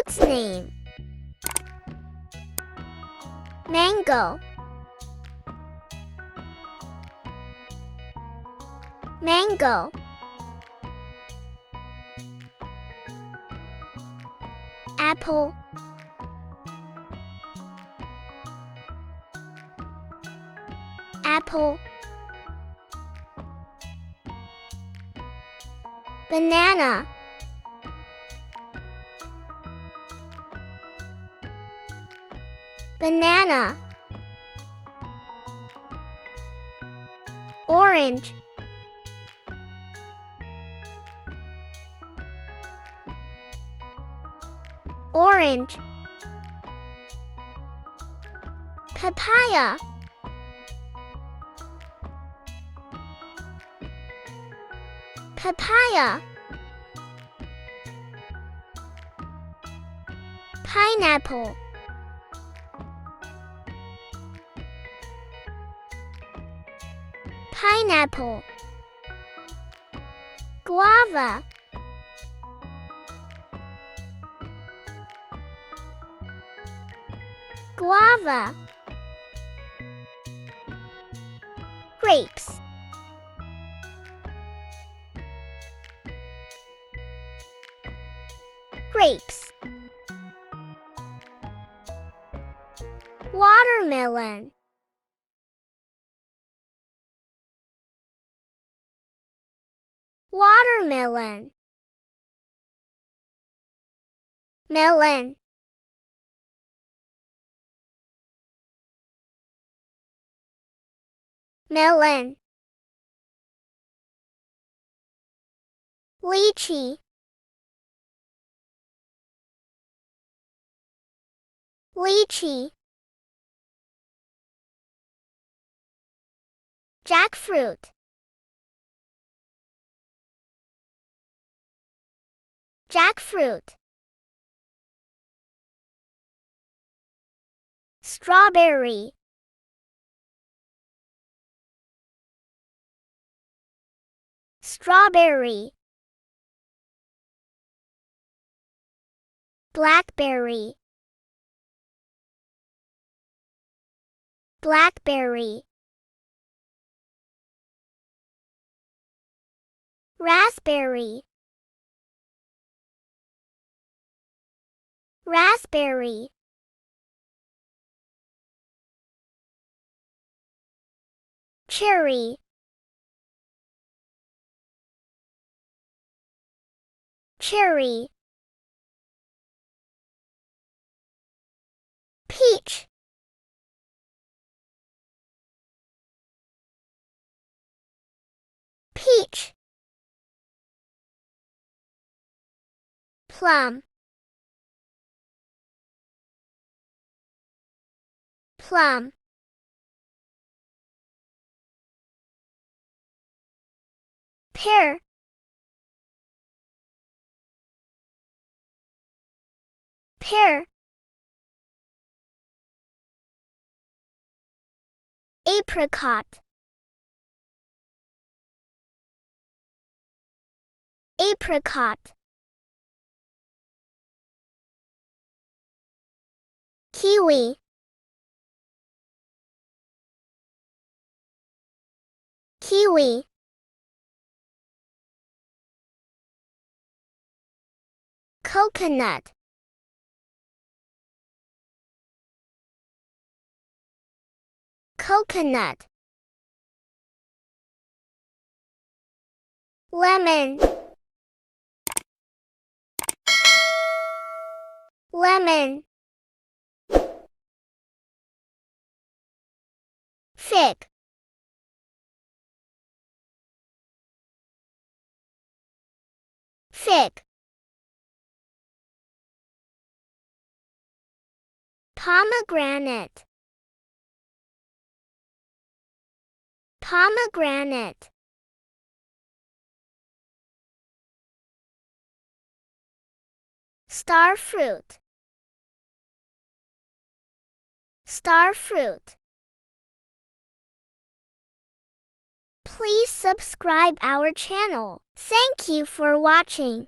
fruit's name? Mango. Mango. Apple. Apple. Banana. Banana. Orange. Orange. Papaya. Papaya. Pineapple. Pineapple. Guava. Guava. Grapes. Grapes. Watermelon. Watermelon. Melon. Melon. Lychee. Lychee. Jackfruit. Jackfruit. Strawberry. Strawberry. Blackberry. Blackberry. Raspberry. Raspberry. Cherry. Cherry. Peach. Peach. Plum. Plum. Pear. Pear. Apricot. Apricot. Kiwi. Kiwi. Coconut. Coconut. Lemon. Lemon. Fig. Fig. Pomegranate. Pomegranate. Starfruit. Starfruit. Please subscribe our channel. Thank you for watching.